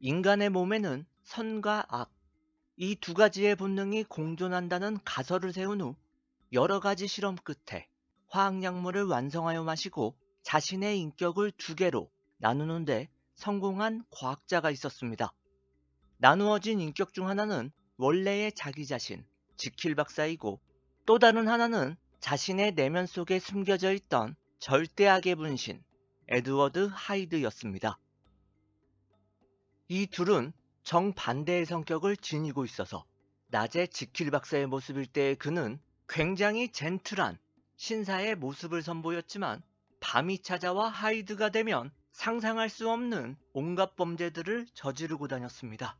인간의 몸에는 선과 악, 이 두 가지의 본능이 공존한다는 가설을 세운 후 여러 가지 실험 끝에 화학약물을 완성하여 마시고 자신의 인격을 두 개로 나누는데 성공한 과학자가 있었습니다. 나누어진 인격 중 하나는 원래의 자기 자신, 지킬 박사이고, 또 다른 하나는 자신의 내면 속에 숨겨져 있던 절대악의 분신, 에드워드 하이드였습니다. 이 둘은 정반대의 성격을 지니고 있어서 낮에 지킬 박사의 모습일 때의 그는 굉장히 젠틀한 신사의 모습을 선보였지만, 밤이 찾아와 하이드가 되면 상상할 수 없는 온갖 범죄들을 저지르고 다녔습니다.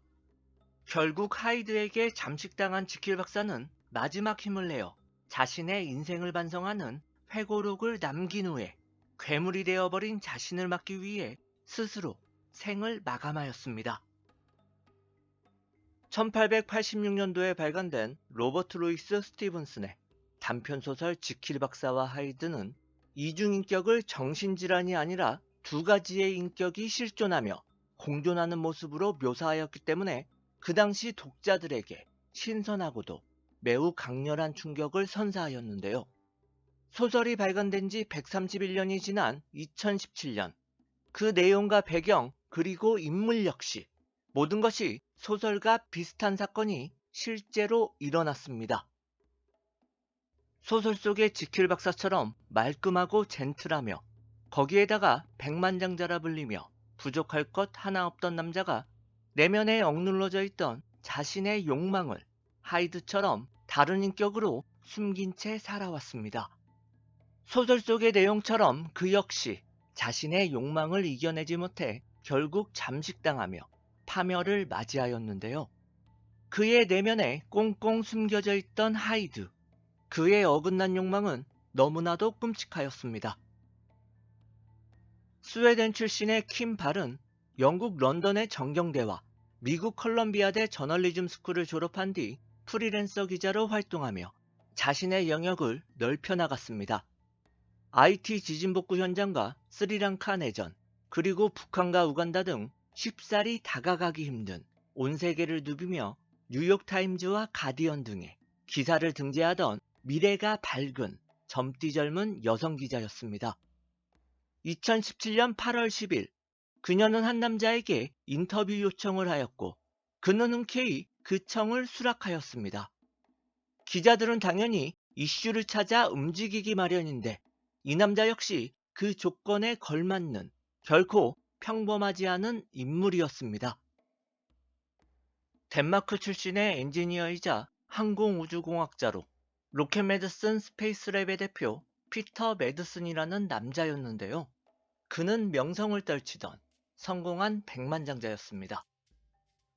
결국 하이드에게 잠식당한 지킬 박사는 마지막 힘을 내어 자신의 인생을 반성하는 회고록을 남긴 후에 괴물이 되어버린 자신을 막기 위해 스스로 생을 마감하였습니다. 1886년도에 발간된 로버트 루이스 스티븐슨의 단편소설 지킬 박사와 하이드는 이중인격을 정신질환이 아니라 두 가지의 인격이 실존하며 공존하는 모습으로 묘사하였기 때문에 그 당시 독자들에게 신선하고도 매우 강렬한 충격을 선사하였는데요. 소설이 발간된 지 131년이 지난 2017년, 그 내용과 배경 그리고 인물 역시 모든 것이 소설과 비슷한 사건이 실제로 일어났습니다. 소설 속의 지킬 박사처럼 말끔하고 젠틀하며 거기에다가 백만장자라 불리며 부족할 것 하나 없던 남자가 내면에 억눌러져 있던 자신의 욕망을 하이드처럼 다른 인격으로 숨긴 채 살아왔습니다. 소설 속의 내용처럼 그 역시 자신의 욕망을 이겨내지 못해 결국 잠식당하며 파멸을 맞이하였는데요. 그의 내면에 꽁꽁 숨겨져 있던 하이드, 그의 어긋난 욕망은 너무나도 끔찍하였습니다. 스웨덴 출신의 킴 발은 영국 런던의 정경대와 미국 컬럼비아대 저널리즘 스쿨을 졸업한 뒤 프리랜서 기자로 활동하며 자신의 영역을 넓혀나갔습니다. IT 지진복구 현장과 스리랑카 내전, 그리고 북한과 우간다 등 쉽사리 다가가기 힘든 온 세계를 누비며 뉴욕타임즈와 가디언 등의 기사를 등재하던 미래가 밝은 젊디 젊은 여성 기자였습니다. 2017년 8월 10일, 그녀는 한 남자에게 인터뷰 요청을 하였고 그는 흔쾌히 그 청을 수락하였습니다. 기자들은 당연히 이슈를 찾아 움직이기 마련인데 이 남자 역시 그 조건에 걸맞는 결코 평범하지 않은 인물이었습니다. 덴마크 출신의 엔지니어이자 항공우주공학자로 로켓 메드슨 스페이스랩의 대표 피터 메드슨이라는 남자였는데요. 그는 명성을 떨치던 성공한 백만장자였습니다.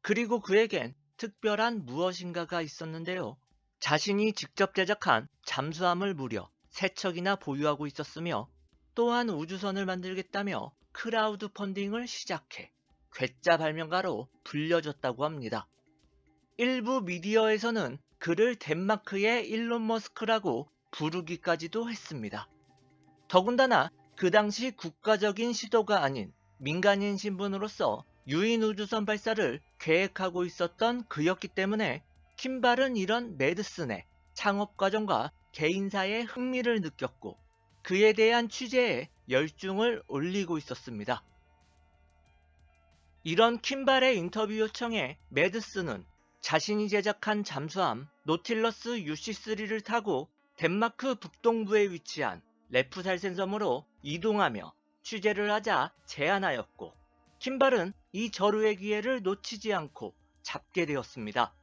그리고 그에겐 특별한 무엇인가가 있었는데요. 자신이 직접 제작한 잠수함을 무려 3척이나 보유하고 있었으며, 또한 우주선을 만들겠다며 크라우드 펀딩을 시작해 괴짜 발명가로 불려졌다고 합니다. 일부 미디어에서는 그를 덴마크의 일론 머스크라고 부르기까지도 했습니다. 더군다나 그 당시 국가적인 시도가 아닌 민간인 신분으로서 유인 우주선 발사를 계획하고 있었던 그였기 때문에 킴발은 이런 메드슨의 창업 과정과 개인사에 흥미를 느꼈고 그에 대한 취재에 열중을 올리고 있었습니다. 이런 킴발의 인터뷰 요청에 메드슨은 자신이 제작한 잠수함 노틸러스 UC3를 타고 덴마크 북동부에 위치한 레프살센 섬으로 이동하며 취재를 하자 제안하였고, 킴발은 이 절호의 기회를 놓치지 않고 잡게 되었습니다.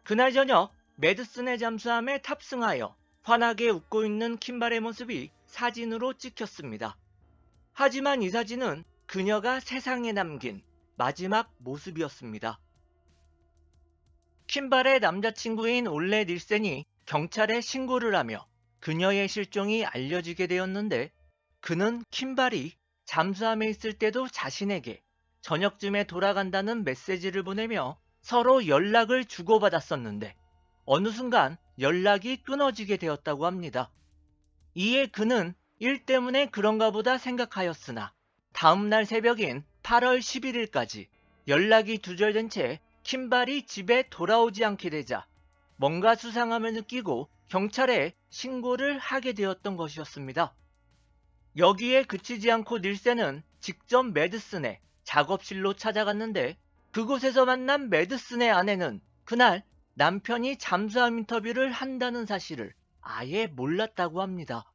그날 저녁 메드슨의 잠수함에 탑승하여 환하게 웃고 있는 킴발의 모습이 사진으로 찍혔습니다. 하지만 이 사진은 그녀가 세상에 남긴 마지막 모습이었습니다. 킴발의 남자친구인 올레 닐센이 경찰에 신고를 하며 그녀의 실종이 알려지게 되었는데, 그는 킴발이 잠수함에 있을 때도 자신에게 저녁쯤에 돌아간다는 메시지를 보내며 서로 연락을 주고받았었는데 어느 순간 연락이 끊어지게 되었다고 합니다. 이에 그는 일 때문에 그런가 보다 생각하였으나 다음날 새벽인 8월 11일까지 연락이 두절된 채 킴발이 집에 돌아오지 않게 되자 뭔가 수상함을 느끼고 경찰에 신고를 하게 되었던 것이었습니다. 여기에 그치지 않고 닐센은 직접 매드슨의 작업실로 찾아갔는데 그곳에서 만난 매드슨의 아내는 그날 남편이 잠수함 인터뷰를 한다는 사실을 아예 몰랐다고 합니다.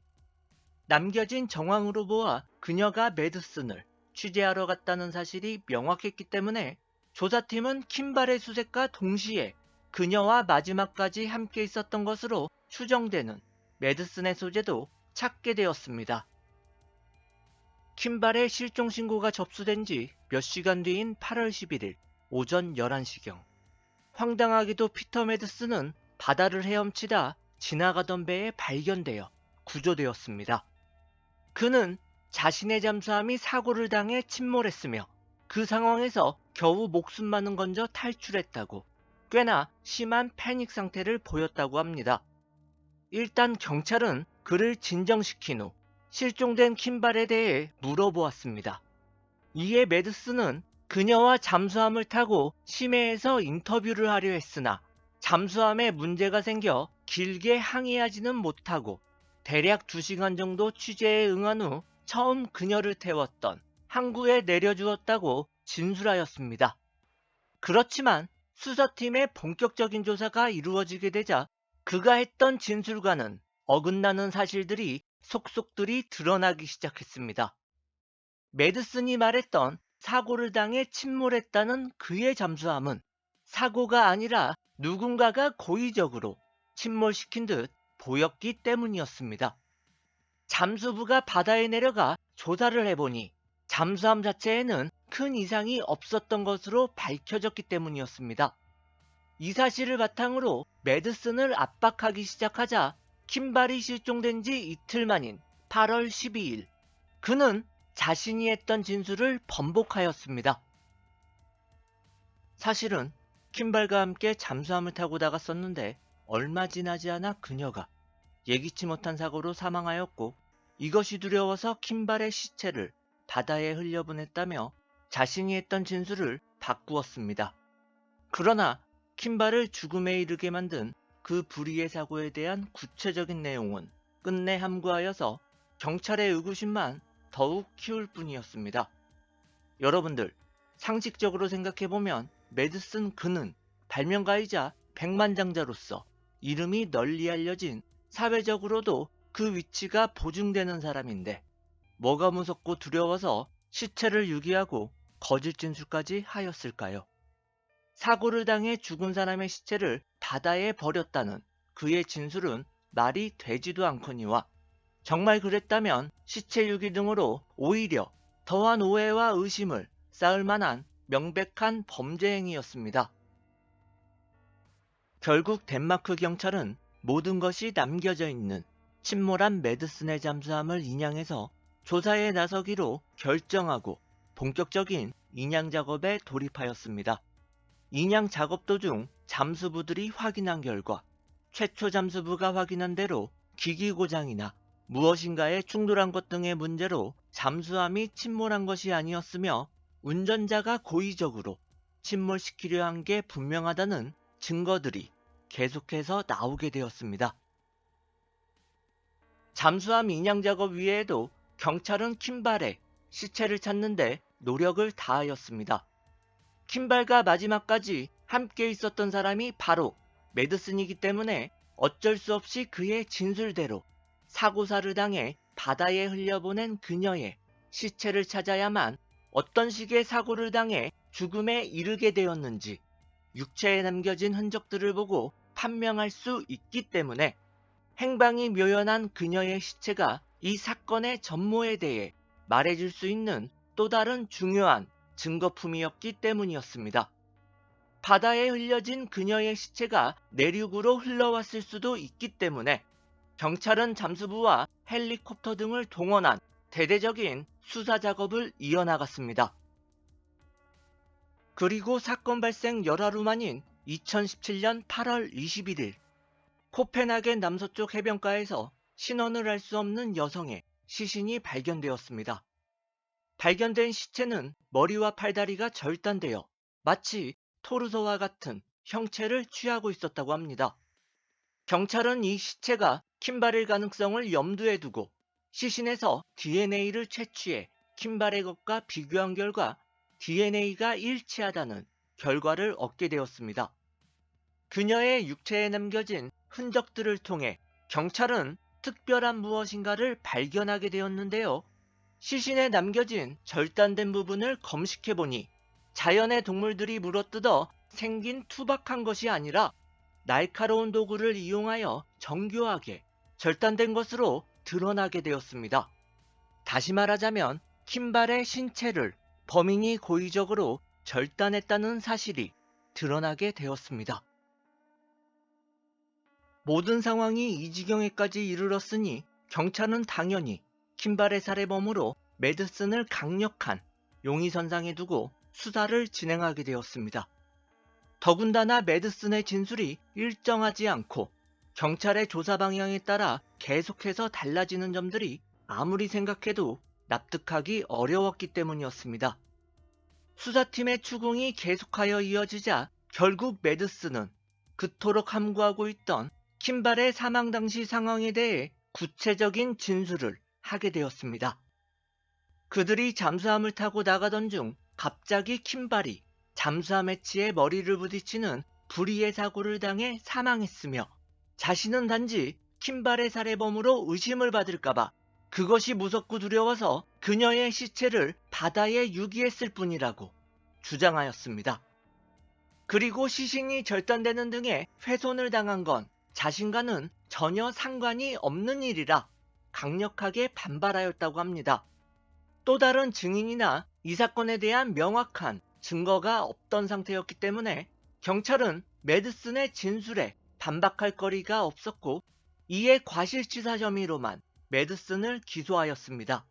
남겨진 정황으로 보아 그녀가 매드슨을 취재하러 갔다는 사실이 명확했기 때문에 조사팀은 킴발의 수색과 동시에 그녀와 마지막까지 함께 있었던 것으로 추정되는 매드슨의 소재도 찾게 되었습니다. 킴발의 실종 신고가 접수된 지 몇 시간 뒤인 8월 11일 오전 11시경. 황당하게도 피터 매드슨은 바다를 헤엄치다 지나가던 배에 발견되어 구조되었습니다. 그는 자신의 잠수함이 사고를 당해 침몰했으며 그 상황에서 겨우 목숨만은 건져 탈출했다고 꽤나 심한 패닉 상태를 보였다고 합니다. 일단 경찰은 그를 진정시킨 후 실종된 킴발에 대해 물어보았습니다. 이에 매드슨은 그녀와 잠수함을 타고 심해에서 인터뷰를 하려 했으나 잠수함에 문제가 생겨 길게 항해하지는 못하고 대략 2시간 정도 취재에 응한 후 처음 그녀를 태웠던 항구에 내려주었다고 진술하였습니다. 그렇지만 수사팀의 본격적인 조사가 이루어지게 되자 그가 했던 진술과는 어긋나는 사실들이 속속들이 드러나기 시작했습니다. 매드슨이 말했던 사고를 당해 침몰했다는 그의 잠수함은 사고가 아니라 누군가가 고의적으로 침몰시킨 듯 보였기 때문이었습니다. 잠수부가 바다에 내려가 조사를 해보니 잠수함 자체에는 큰 이상이 없었던 것으로 밝혀졌기 때문이었습니다. 이 사실을 바탕으로 매드슨을 압박하기 시작하자 킴발이 실종된 지 이틀 만인 8월 12일 그는 자신이 했던 진술을 번복하였습니다. 사실은 킴발과 함께 잠수함을 타고 나갔었는데 얼마 지나지 않아 그녀가 예기치 못한 사고로 사망하였고 이것이 두려워서 킴발의 시체를 바다에 흘려보냈다며 자신이 했던 진술을 바꾸었습니다. 그러나 킴발을 죽음에 이르게 만든 그 불의의 사고에 대한 구체적인 내용은 끝내 함구하여서 경찰의 의구심만 더욱 키울 뿐이었습니다. 여러분들, 상식적으로 생각해보면 매드슨 그는 발명가이자 백만장자로서 이름이 널리 알려진 사회적으로도 그 위치가 보증되는 사람인데 뭐가 무섭고 두려워서 시체를 유기하고 거짓 진술까지 하였을까요? 사고를 당해 죽은 사람의 시체를 바다에 버렸다는 그의 진술은 말이 되지도 않거니와 정말 그랬다면 시체 유기 등으로 오히려 더한 오해와 의심을 쌓을 만한 명백한 범죄 행위였습니다. 결국 덴마크 경찰은 모든 것이 남겨져 있는 침몰한 매드슨의 잠수함을 인양해서 조사에 나서기로 결정하고 본격적인 인양 작업에 돌입하였습니다. 인양 작업 도중 잠수부들이 확인한 결과 최초 잠수부가 확인한 대로 기기 고장이나 무엇인가에 충돌한 것 등의 문제로 잠수함이 침몰한 것이 아니었으며 운전자가 고의적으로 침몰시키려 한 게 분명하다는 증거들이 계속해서 나오게 되었습니다. 잠수함 인양 작업 위에도 경찰은 킴발의 시체를 찾는데 노력을 다하였습니다. 킴발과 마지막까지 함께 있었던 사람이 바로 매드슨이기 때문에 어쩔 수 없이 그의 진술대로 사고사를 당해 바다에 흘려보낸 그녀의 시체를 찾아야만 어떤 식의 사고를 당해 죽음에 이르게 되었는지 육체에 남겨진 흔적들을 보고 판명할 수 있기 때문에 행방이 묘연한 그녀의 시체가 이 사건의 전모에 대해 말해줄 수 있는 또 다른 중요한 증거품이었기 때문이었습니다. 바다에 흘려진 그녀의 시체가 내륙으로 흘러왔을 수도 있기 때문에 경찰은 잠수부와 헬리콥터 등을 동원한 대대적인 수사 작업을 이어나갔습니다. 그리고 사건 발생 열하루 만인 2017년 8월 21일 코펜하겐 남서쪽 해변가에서 신원을 알 수 없는 여성의 시신이 발견되었습니다. 발견된 시체는 머리와 팔다리가 절단되어 마치 토르소와 같은 형체를 취하고 있었다고 합니다. 경찰은 이 시체가 킴발의 가능성을 염두에 두고 시신에서 DNA를 채취해 킴발의 것과 비교한 결과 DNA가 일치하다는 결과를 얻게 되었습니다. 그녀의 육체에 남겨진 흔적들을 통해 경찰은 특별한 무엇인가를 발견하게 되었는데요. 시신에 남겨진 절단된 부분을 검식해보니 자연의 동물들이 물어뜯어 생긴 투박한 것이 아니라 날카로운 도구를 이용하여 정교하게 절단된 것으로 드러나게 되었습니다. 다시 말하자면 킴발의 신체를 범인이 고의적으로 절단했다는 사실이 드러나게 되었습니다. 모든 상황이 이 지경에까지 이르렀으니 경찰은 당연히 킴발의 살해범으로 매드슨을 강력한 용의선상에 두고 수사를 진행하게 되었습니다. 더군다나 매드슨의 진술이 일정하지 않고 경찰의 조사 방향에 따라 계속해서 달라지는 점들이 아무리 생각해도 납득하기 어려웠기 때문이었습니다. 수사팀의 추궁이 계속하여 이어지자 결국 매드슨은 그토록 함구하고 있던 킴발의 사망 당시 상황에 대해 구체적인 진술을 하게 되었습니다. 그들이 잠수함을 타고 나가던 중 갑자기 킴발이 잠수함 해치에 머리를 부딪히는 불의의 사고를 당해 사망했으며 자신은 단지 킴발의 살해범으로 의심을 받을까봐 그것이 무섭고 두려워서 그녀의 시체를 바다에 유기했을 뿐이라고 주장하였습니다. 그리고 시신이 절단되는 등의 훼손을 당한 건 자신과는 전혀 상관이 없는 일이라 강력하게 반발하였다고 합니다. 또 다른 증인이나 이 사건에 대한 명확한 증거가 없던 상태였기 때문에 경찰은 매드슨의 진술에 반박할 거리가 없었고 이에 과실치사 혐의로만 매드슨을 기소하였습니다.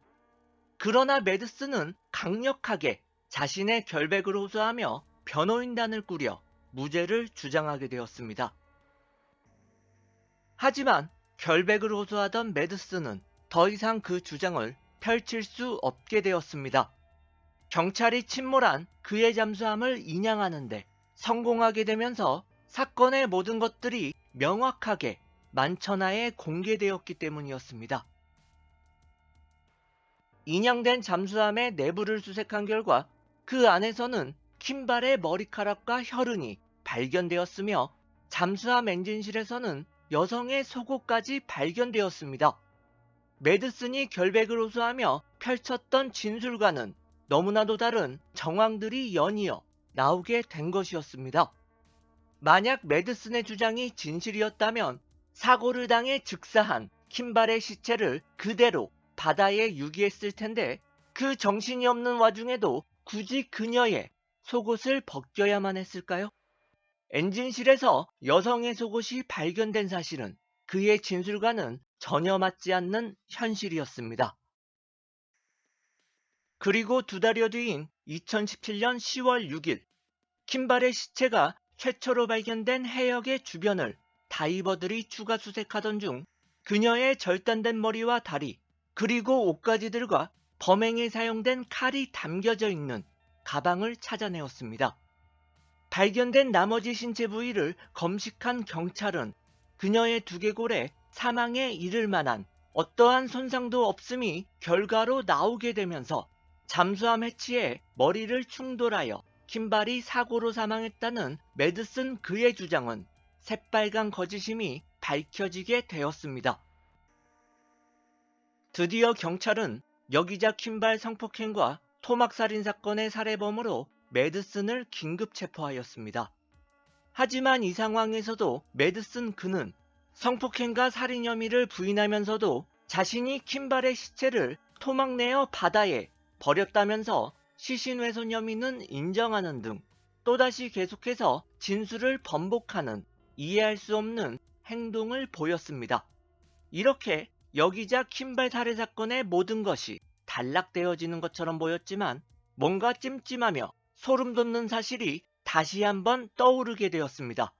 그러나 매드슨은 강력하게 자신의 결백을 호소하며 변호인단을 꾸려 무죄를 주장하게 되었습니다. 하지만 결백을 호소하던 매드슨은 더 이상 그 주장을 펼칠 수 없게 되었습니다. 경찰이 침몰한 그의 잠수함을 인양하는데 성공하게 되면서 사건의 모든 것들이 명확하게 만천하에 공개되었기 때문이었습니다. 인양된 잠수함의 내부를 수색한 결과 그 안에서는 킴발의 머리카락과 혈흔이 발견되었으며 잠수함 엔진실에서는 여성의 속옷까지 발견되었습니다. 매드슨이 결백을 호소하며 펼쳤던 진술과는 너무나도 다른 정황들이 연이어 나오게 된 것이었습니다. 만약 매드슨의 주장이 진실이었다면 사고를 당해 즉사한 킴발의 시체를 그대로 바다에 유기했을 텐데 그 정신이 없는 와중에도 굳이 그녀의 속옷을 벗겨야만 했을까요? 엔진실에서 여성의 속옷이 발견된 사실은 그의 진술과는 전혀 맞지 않는 현실이었습니다. 그리고 두 달여 뒤인 2017년 10월 6일, 킴발의 시체가 최초로 발견된 해역의 주변을 다이버들이 추가 수색하던 중 그녀의 절단된 머리와 다리, 그리고 옷가지들과 범행에 사용된 칼이 담겨져 있는 가방을 찾아내었습니다. 발견된 나머지 신체 부위를 검식한 경찰은 그녀의 두개골에 사망에 이를 만한 어떠한 손상도 없음이 결과로 나오게 되면서 잠수함 해치에 머리를 충돌하여 킴발이 사고로 사망했다는 매드슨 그의 주장은 새빨간 거짓임이 밝혀지게 되었습니다. 드디어 경찰은 여기자 킴발 성폭행과 토막살인 사건의 살해범으로 매드슨을 긴급 체포하였습니다. 하지만 이 상황에서도 매드슨 그는 성폭행과 살인 혐의를 부인하면서도 자신이 킴발의 시체를 토막내어 바다에 버렸다면서 시신훼손 혐의는 인정하는 등 또다시 계속해서 진술을 번복하는 이해할 수 없는 행동을 보였습니다. 이렇게 여기자 킴발 살해 사건의 모든 것이 단락되어지는 것처럼 보였지만 뭔가 찜찜하며 소름 돋는 사실이 다시 한번 떠오르게 되었습니다.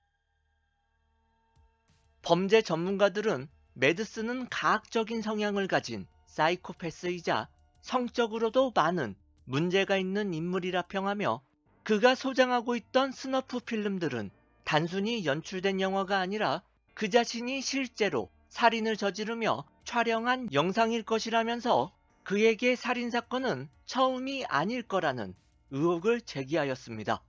범죄 전문가들은 매드슨은 가학적인 성향을 가진 사이코패스이자 성적으로도 많은 문제가 있는 인물이라 평하며 그가 소장하고 있던 스너프 필름들은 단순히 연출된 영화가 아니라 그 자신이 실제로 살인을 저지르며 촬영한 영상일 것이라면서 그에게 살인사건은 처음이 아닐 거라는 의혹을 제기하였습니다.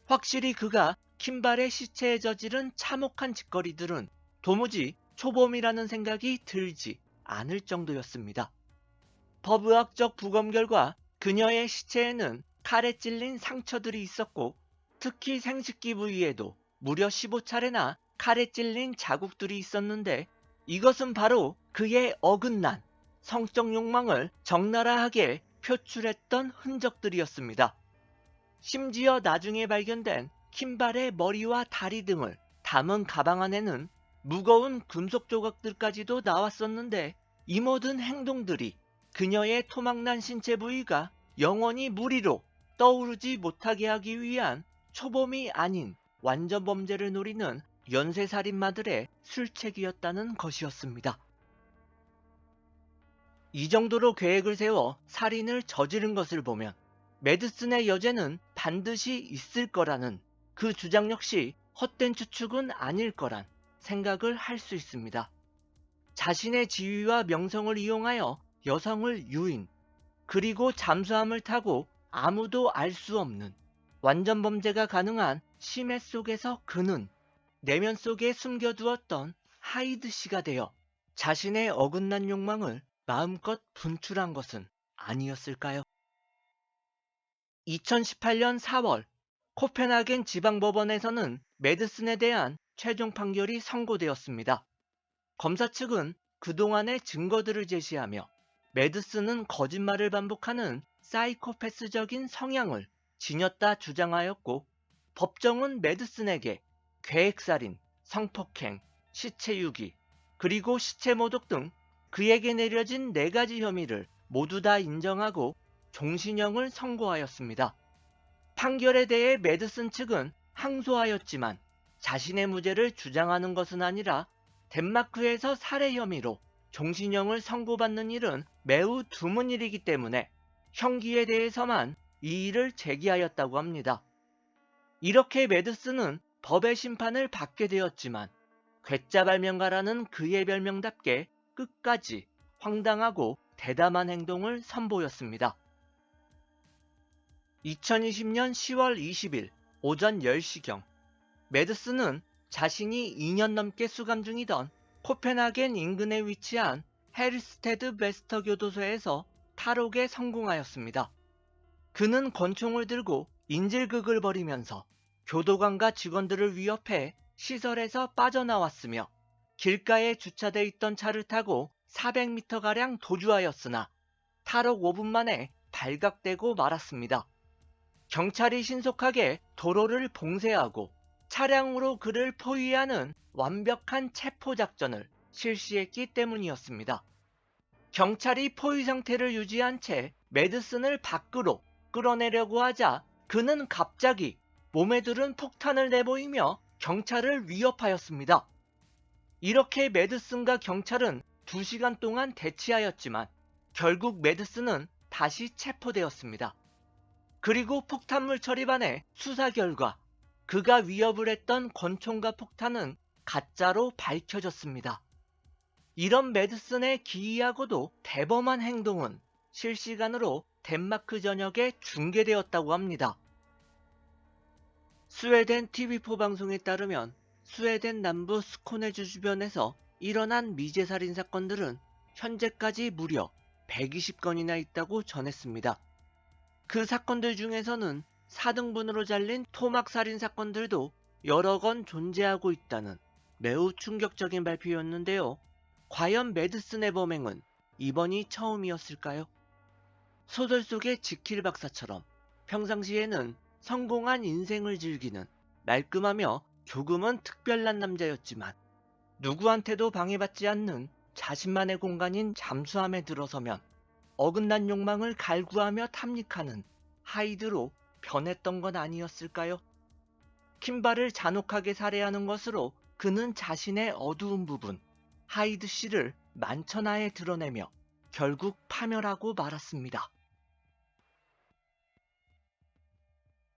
확실히 그가 킴발의 시체에 저지른 참혹한 짓거리들은 도무지 초범이라는 생각이 들지 않을 정도였습니다. 법의학적 부검 결과 그녀의 시체에는 칼에 찔린 상처들이 있었고 특히 생식기 부위에도 무려 15차례나 칼에 찔린 자국들이 있었는데 이것은 바로 그의 어긋난 성적 욕망을 적나라하게 표출했던 흔적들이었습니다. 심지어 나중에 발견된 킴발의 머리와 다리 등을 담은 가방 안에는 무거운 금속 조각들까지도 나왔었는데 이 모든 행동들이 그녀의 토막난 신체 부위가 영원히 무리로 떠오르지 못하게 하기 위한 초범이 아닌 완전 범죄를 노리는 연쇄살인마들의 술책이었다는 것이었습니다. 이 정도로 계획을 세워 살인을 저지른 것을 보면 매드슨의 여죄는 반드시 있을 거라는 그 주장 역시 헛된 추측은 아닐 거란 생각을 할 수 있습니다. 자신의 지위와 명성을 이용하여 여성을 유인, 그리고 잠수함을 타고 아무도 알 수 없는 완전 범죄가 가능한 심해 속에서 그는 내면 속에 숨겨두었던 하이드 씨가 되어 자신의 어긋난 욕망을 마음껏 분출한 것은 아니었을까요? 2018년 4월 코펜하겐 지방법원에서는 매드슨에 대한 최종 판결이 선고되었습니다. 검사 측은 그동안의 증거들을 제시하며 매드슨은 거짓말을 반복하는 사이코패스적인 성향을 지녔다 주장하였고 법정은 매드슨에게 계획살인, 성폭행, 시체유기, 그리고 시체모독 등 그에게 내려진 4가지 혐의를 모두 다 인정하고 종신형을 선고하였습니다. 판결에 대해 매드슨 측은 항소하였지만 자신의 무죄를 주장하는 것은 아니라 덴마크에서 살해 혐의로 종신형을 선고받는 일은 매우 드문 일이기 때문에 형기에 대해서만 이의를 제기하였다고 합니다. 이렇게 매드슨은 법의 심판을 받게 되었지만 괴짜 발명가라는 그의 별명답게 끝까지 황당하고 대담한 행동을 선보였습니다. 2020년 10월 20일 오전 10시경 매드슨은 자신이 2년 넘게 수감 중이던 코펜하겐 인근에 위치한 헤르스테드 베스터 교도소에서 탈옥에 성공하였습니다. 그는 권총을 들고 인질극을 벌이면서 교도관과 직원들을 위협해 시설에서 빠져나왔으며 길가에 주차돼 있던 차를 타고 400m가량 도주하였으나 탈옥 5분 만에 발각되고 말았습니다. 경찰이 신속하게 도로를 봉쇄하고 차량으로 그를 포위하는 완벽한 체포 작전을 실시했기 때문이었습니다. 경찰이 포위 상태를 유지한 채 매드슨을 밖으로 끌어내려고 하자 그는 갑자기 몸에 두른 폭탄을 내보이며 경찰을 위협하였습니다. 이렇게 매드슨과 경찰은 2시간 동안 대치하였지만 결국 매드슨은 다시 체포되었습니다. 그리고 폭탄물 처리반의 수사 결과 그가 위협을 했던 권총과 폭탄은 가짜로 밝혀졌습니다. 이런 매드슨의 기이하고도 대범한 행동은 실시간으로 덴마크 전역에 중계되었다고 합니다. 스웨덴 TV4 방송에 따르면 스웨덴 남부 스코네주 주변에서 일어난 미제살인 사건들은 현재까지 무려 120건이나 있다고 전했습니다. 그 사건들 중에서는 4등분으로 잘린 토막살인 사건들도 여러 건 존재하고 있다는 매우 충격적인 발표였는데요. 과연 매드슨의 범행은 이번이 처음이었을까요? 소설 속의 지킬 박사처럼 평상시에는 성공한 인생을 즐기는 말끔하며 조금은 특별한 남자였지만 누구한테도 방해받지 않는 자신만의 공간인 잠수함에 들어서면 어긋난 욕망을 갈구하며 탐닉하는 하이드로 변했던 건 아니었을까요? 킴발을 잔혹하게 살해하는 것으로 그는 자신의 어두운 부분, 하이드 씨를 만천하에 드러내며 결국 파멸하고 말았습니다.